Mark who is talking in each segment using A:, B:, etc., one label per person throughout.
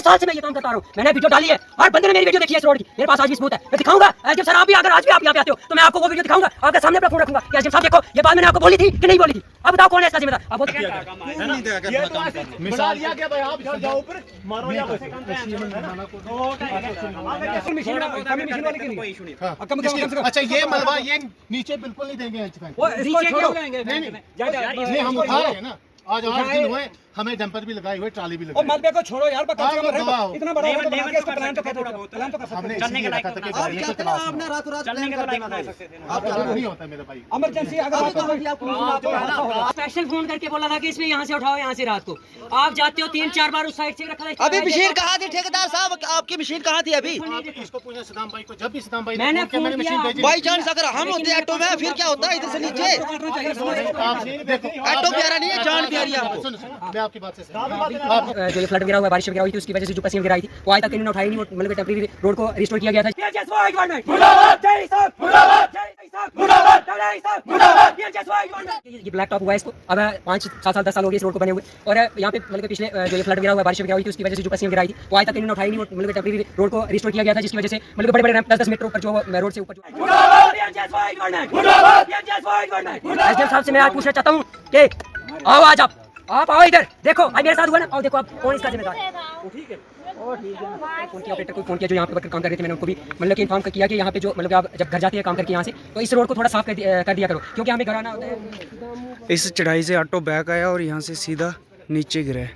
A: साल से मैं ये काम करता रहा हूँ, मैंने वीडियो डाली है, हर बंदे ने मेरी वीडियो देखी है इस रोड की, मेरे पास आज भी सबूत है, मैं दिखाऊंगा। जब सर आप भी अगर आज भी आप यहाँ पे आते हो तो मैं आपको वो वीडियो दिखाऊंगा, आपके सामने अपना फोन रखूंगा कि एसडीएम साहब देखो ये बात मैंने आपको बोली थी कि नहीं बोली थी, अब बताओ कौन है इसका जिम्मेदार। आप
B: अच्छा ये मलबा ये नीचे बिल्कुल नहीं देंगे, हम उठा रहे हैं ना, आज 8 दिन हुए, हमें डंपर भी लगाए हुए, ट्राली भी लगाई।
C: मलबे को छोड़ो यार, इतना बड़ा
B: हमने चलने का रखा था कि गाड़ी को चला आपने रातों रात प्लान कर देना था, आप नहीं होता मेरे भाई
C: इमरजेंसी
A: स्पेशल फोन करके बोला था कि इसमें यहाँ से उठाओ, यहाँ से रात को आप जाते हो 3-4 बार उस साइड से रखा था।
D: अभी मशीन कहाँ थी ठेकेदार साहब, आपकी मशीन कहाँ थी अभी?
B: इसको पूछे सदाम भाई को, जब भी सदाम भाई
A: मैंने
B: मशीन भेजी,
D: बाई चांस अगर हम होते ऑटो में फिर क्या होता है इधर से नीचे? ऑटो प्यारा नहीं है, जान प्यारी है आपको।
B: मैं आपकी बात से
A: जो ये फ्लड गिरा हुआ, बारिश गिरा हुई थी, उसकी वजह से जो पसीना गिराई थी वो आज तक इन्होंने उठाई नहीं, मतलब टेम्परेरी रोड को रिस्टोर किया गया था। ये ब्लैक टॉप हुआ है, इसको अब 5-7 साल हो गए इस रोड को बने हुए, और यहाँ पे मतलब पिछले जो ये फ्लड गिरा हुआ, बारिश गिरा हुई थी, उसकी वजह से जो पसीना गिराई थी वो आज तक इन्होंने उठाई नहीं, मतलब टेम्परेरी रोड को रिस्टोर किया गया था, जिसकी वजह से मतलब बड़े बड़े 10-10 मीटर ऊपर जो रोड से ऊपर। एसडीएम साहब से मैं आज पूछना चाहता हूँ कि आओ, आज आप आओ इधर, देखो आज मेरे साथ हुआ ना, और देखो आप कौन इसका जिम्मेदार है। ठीक है, फोन किया, ऑपरेटर को फोन किया जो यहाँ पे वर्कर काम कर रहे थे, मैंने उनको भी मतलब कि इन्फॉर्म किया कि यहाँ पे जो मतलब आप जब घर जाते हैं काम करके यहाँ से, तो इस रोड को थोड़ा साफ कर दिया करो, क्योंकि हमें घर आना होता है।
E: इस चढ़ाई से ऑटो बैक आया और यहाँ से सीधा नीचे गिरा है।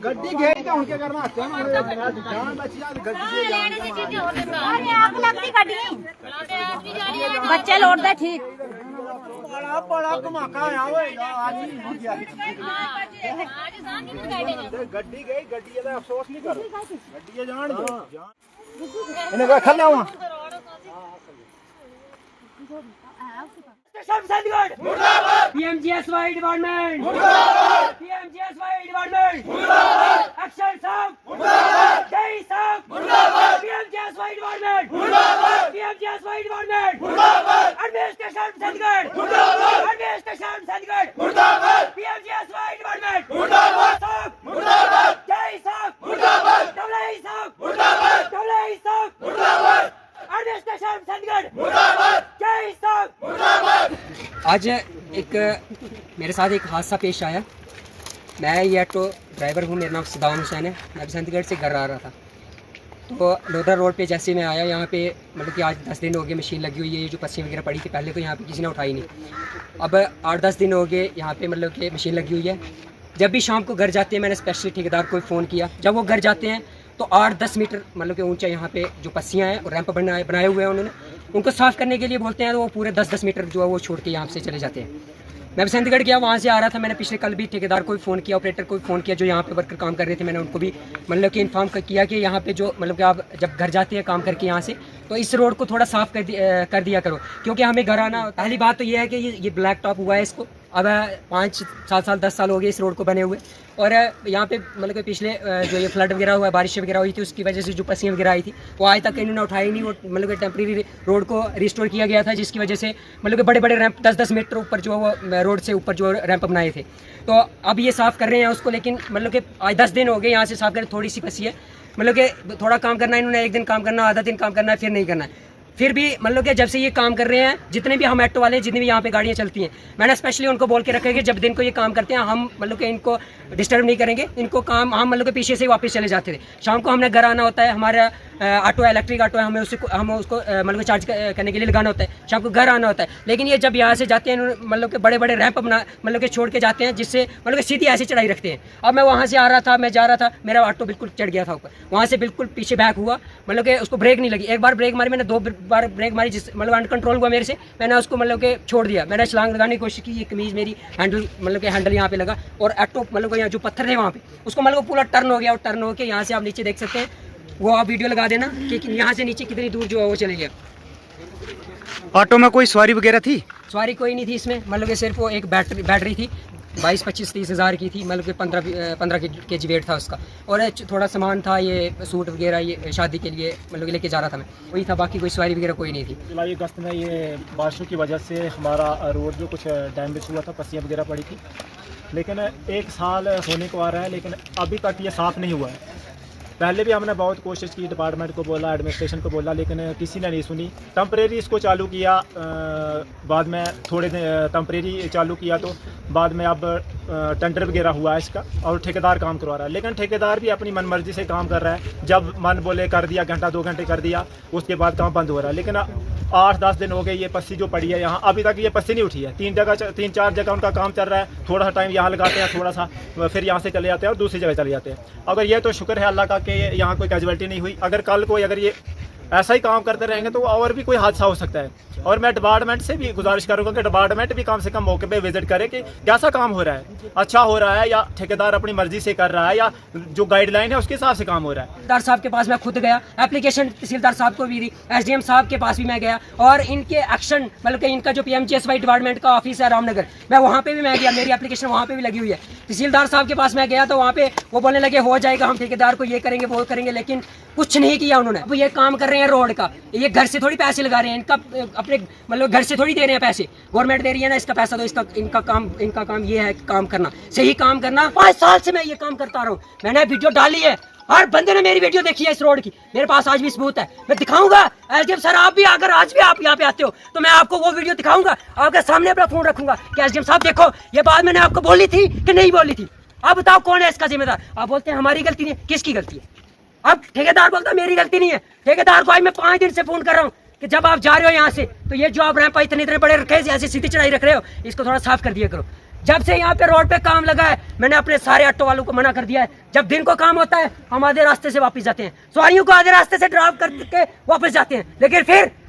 C: गड्डी घेर के उनके करना जान बची यार,
F: आग लगती गड्डी बच्चे लौट दे ठीक
C: बड़ा धमाका आया होएगा आज ही हो गया। गड्डी गई, गड्डी का अफसोस नहीं करो, गड्डी जान दो इन्हें का खल्ले हुआ।
A: PMGSY डिपार्टमेंट मुर्दाबाद, PMGSY डिपार्टमेंट मुर्दाबाद, एक्शन साहब मुर्दाबाद, जय साहब मुर्दाबाद, PMGSY डिपार्टमेंट मुर्दाबाद, PMGSY डिपार्टमेंट मुर्दाबाद, एडमिनिस्ट्रेशन चंडीगढ़ मुर्दाबाद, एडमिनिस्ट्रेशन चंडीगढ़ मुर्दाबाद, PMGSY डिपार्टमेंट मुर्दाबाद, साहब मुर्दाबाद, जय साहब मुर्दाबाद, डबल साहब मुर्दाबाद, डबल साहब मुर्दाबाद, एडमिनिस्ट्रेशन चंडीगढ़ मुर्दाबाद, जय साहब मुर्दाबाद। आज एक मेरे साथ एक हादसा पेश आया। मैं ये ऑटो ड्राइवर हूँ, मेरा नाम सदाम हुसैन है, मैं बसंतगढ़ से घर आ रहा था, तो लोधर रोड पे जैसे मैं आया यहाँ पे मतलब कि आज 10 दिन हो गए मशीन लगी हुई है, जो पस्सी वगैरह पड़ी थी पहले तो यहाँ पे किसी ने उठाई नहीं, अब 8-10 दिन हो गए यहाँ पे मतलब कि मशीन लगी हुई है। जब भी शाम को घर जाते हैं मैंने स्पेशली ठेकेदार को फ़ोन किया, जब वो घर जाते हैं तो 8-10 मीटर मतलब कि ऊंचा यहाँ पे जो पस्सियाँ हैं और रैंप बनाए हुए हैं उन्होंने, उनको साफ़ करने के लिए बोलते हैं तो वो पूरे 10-10 मीटर जो है वो छोड़ के यहाँ से चले जाते हैं। मैं बसंतगढ़ गया, वहाँ से आ रहा था, मैंने पिछले कल भी ठेकेदार को फ़ोन किया, ऑपरेटर को फ़ोन किया जो यहाँ पे वर्कर काम कर रहे थे, मैंने उनको भी मतलब कि इन्फॉर्म किया कि यहाँ पे जो मतलब कि आप जब घर जाते हैं काम करके यहाँ से, तो इस रोड को थोड़ा साफ़ कर दिया करो, क्योंकि हमें घर आना। पहली बात तो ये है कि ये ब्लैक टॉप हुआ है, इसको अब 5-7 साल 10 साल हो गए इस रोड को बने हुए, और यहाँ पे मतलब कि पिछले जो ये फ्लड वगैरह हुआ, बारिश वगैरह हुई थी, उसकी वजह से जो पसीना वगैरह आई थी वो आज तक इन्होंने उठाई नहीं, वो मतलब कि टेम्परेरी रोड को रिस्टोर किया गया था, जिसकी वजह से मतलब कि बड़े बड़े रैंप 10-10 मीटर ऊपर जो वो रोड से ऊपर जो रैंप बनाए थे, तो अब ये साफ़ कर रहे हैं उसको, लेकिन मतलब कि आज 10 दिन हो गए यहाँ से साफ़ करें, थोड़ी सी पसी है, मतलब कि थोड़ा काम करना है इन्होंने, एक दिन काम करना, आधा दिन काम करना है, फिर नहीं करना है। फिर भी मतलब कि जब से ये काम कर रहे हैं, जितने भी हम ऑटो वाले जितनी भी यहाँ पे गाड़ियाँ चलती हैं, मैंने स्पेशली उनको बोल के रखा है कि जब दिन को ये काम करते हैं हम मतलब कि इनको डिस्टर्ब नहीं करेंगे, इनको काम हम मतलब कि पीछे से ही वापस चले जाते थे। शाम को हमने घर आना होता है, हमारा ऑटो है, इलेक्ट्रिक ऑटो है, हमें उसको मतलब चार्ज करने के लिए लगाना होता है, शाम को घर आना होता है। लेकिन ये जब यहाँ से जाते हैं मतलब कि बड़े बड़े रैंप मतलब कि छोड़ के जाते हैं, जिससे मतलब कि सीधी ऐसी चढ़ाई रखते हैं। अब मैं वहाँ से आ रहा था, मैं जा रहा था, मेरा ऑटो बिल्कुल चढ़ गया था ऊपर, वहाँ से बिल्कुल पीछे बैक हुआ, मतलब कि उसको ब्रेक नहीं लगी। एक बार ब्रेक मारी मैंने, 2 बार ब्रेक मारी, जिस मतलब अनकंट्रोल हुआ मेरे से, मैंने उसको मतलब कि छोड़ दिया, मैंने छलांग लगाने की कोशिश की, ये कमीज़ मेरी हैंडल मतलब कि हैंडल यहाँ पे लगा, और ऑटो मतलब यहाँ जो पत्थर थे वहाँ पे उसको मतलब पूरा टर्न हो गया, और टर्न होकर यहाँ से आप नीचे देख सकते हैं, वो आप वीडियो लगा देना कि यहाँ से नीचे कितनी दूर जो है वो चले गया।
E: ऑटो में कोई सवारी वगैरह थी?
A: सवारी कोई नहीं थी इसमें, मतलब कि सिर्फ वो एक बैटरी थी,
G: 22-25-30 हज़ार की थी, मतलब कि 15 kg वेट था उसका, और थोड़ा सामान था, ये सूट वगैरह, ये शादी के लिए मतलब लेके जा रहा था मैं, वही था, बाकी कोई सवारी वगैरह कोई नहीं थी।
C: जुलाई अगस्त में ये बारिशों की वजह से हमारा रोड जो कुछ डैमेज हुआ था, पस्सियाँ वगैरह पड़ी थी, लेकिन 1 साल होने को आ रहा है, लेकिन अभी तक ये साफ़ नहीं हुआ है। पहले भी हमने बहुत कोशिश की, डिपार्टमेंट को बोला, एडमिनिस्ट्रेशन को बोला, लेकिन किसी ने नहीं सुनी। टेम्परेरी इसको चालू किया, बाद में थोड़े टेम्परेरी चालू किया, तो बाद में अब टेंडर वगैरह हुआ है इसका, और ठेकेदार काम करवा रहा है, लेकिन ठेकेदार भी अपनी मनमर्जी से काम कर रहा है। जब मन बोले कर दिया, घंटा 2 घंटे कर दिया, उसके बाद काम बंद हो रहा है। लेकिन 8-10 दिन हो गए ये पस्सी जो पड़ी है यहाँ, अभी तक ये पस्सी नहीं उठी है। 3-4 जगह उनका काम चल रहा है, थोड़ा सा टाइम यहाँ लगाते हैं, थोड़ा सा फिर यहाँ से चले जाते हैं और दूसरी जगह चले जाते हैं। अगर ये तो शुक्र है अल्लाह का कि यहाँ कोई कैजुअलिटी नहीं हुई। अगर कल को अगर ये ऐसा ही काम करते रहेंगे तो और भी कोई हादसा हो सकता है। और मैं डिपार्टमेंट से भी गुजारिश करूँगा कि डिपार्टमेंट भी कम से कम मौके पे विजिट करे कि कैसा काम हो रहा है, अच्छा हो रहा है या ठेकेदार अपनी मर्जी से कर रहा है, या जो गाइडलाइन है उसके हिसाब से काम हो रहा है।
G: तहसीलदार साहब के पास मैं खुद गया, एप्लीकेशन तहसीलदार साहब को भी दी, SDM साहब के पास भी मैं गया, और इनके एक्शन मतलब कि इनका जो PMGSY डिपार्टमेंट का ऑफिस है रामनगर, मैं वहाँ पे भी मैं गया, मेरी एप्लीकेशन वहाँ पे भी लगी हुई है। तहसीलदार साहब के पास मैं गया तो वहाँ पे वो बोलने लगे हो जाएगा, हम ठेकेदार को ये करेंगे वो करेंगे, लेकिन कुछ नहीं किया उन्होंने। अब ये काम कर रहे हैं रोड का, ये घर से थोड़ी पैसे लगा रहे हैं, इनका अपने मतलब घर से थोड़ी दे रहे हैं पैसे, गवर्नमेंट दे रही है ना इसका पैसा, तो इसका इनका काम ये है काम करना, सही काम करना। 5 साल से मैं ये काम करता रहा हूँ, मैंने वीडियो डाली है, हर बंदे ने मेरी वीडियो देखी है इस रोड की, मेरे पास आज भी सबूत है, मैं दिखाऊंगा। SDM सर आप भी अगर आज भी आप यहाँ पे आते हो तो मैं आपको वो वीडियो दिखाऊंगा, आपके सामने अपना फोन रखूंगा कि SDM साहब देखो ये बात मैंने आपको बोली थी कि नहीं बोली थी, आप बताओ कौन है इसका जिम्मेदार। आप बोलते हैं हमारी गलती नहीं है, किसकी गलती है? अब ठेकेदार बोलता है मेरी गलती नहीं है। ठेकेदार को आज मैं 5 दिन से फोन कर रहा हूँ कि जब आप जा रहे हो यहाँ से तो ये जो आप रैंप इतने बड़े रखे ऐसे सीधी चढ़ाई रख रहे हो, इसको थोड़ा साफ कर दिया करो। जब से यहाँ पे रोड पे काम लगा है मैंने अपने सारे ऑटो वालों को मना कर दिया है, जब दिन को काम होता है हम आधे रास्ते से वापस जाते हैं, सवारियों को आधे रास्ते से ड्रॉप करके वापस जाते हैं। लेकिन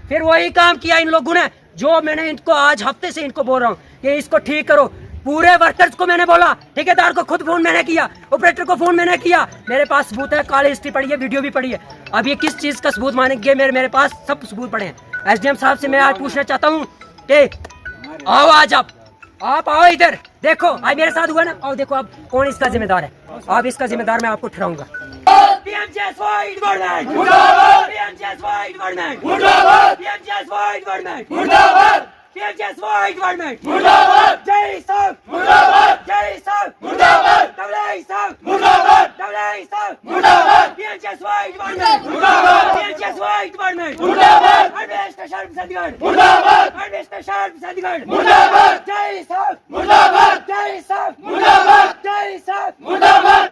G: फिर वही काम किया इन लोगों ने, जो मैंने इनको आज हफ्ते से इनको बोल रहा हूँ कि इसको ठीक करो। पूरे वर्कर्स को मैंने बोला, ठेकेदार को खुद फोन मैंने किया, ऑपरेटर को फोन मैंने किया, मेरे पास सबूत है, कॉल हिस्ट्री पड़ी है, वीडियो भी पड़ी है। अब ये किस चीज का सबूत मानेंगे? मेरे पास सब सबूत पड़े हैं। SDM साहब से मैं आज पूछना चाहता हूँ कि आओ आज आप आओ इधर, देखो आज मेरे साथ हुआ ना, आओ देखो अब कौन इसका जिम्मेदार है। अब इसका जिम्मेदार मैं आपको ठहराऊंगा।
A: PMGSY डिपार्टमेंट मुर्दाबाद, PMGSY डिपार्टमेंट मुर्दाबाद, PMGSY डिपार्टमेंट मुर्दाबाद, PMGSY डिपार्टमेंट मुर्दाबाद, जय साहब मुर्दाबाद, जय साहब मुर्दाबाद, डबल साहब मुर्दाबाद, डबल साहब मुर्दाबाद, PMGSY डिपार्टमेंट मुर्दाबाद, PMGSY डिपार्टमेंट मुर्दाबाद, एडमिनिस्ट्रेशन चंडीगढ़ मुर्दाबाद, एडमिनिस्ट्रेशन चंडीगढ़ मुर्दाबाद, जय साहब मुर्दाबाद, जय साहब मुर्दाबाद, जय साहब मुर्दाबाद।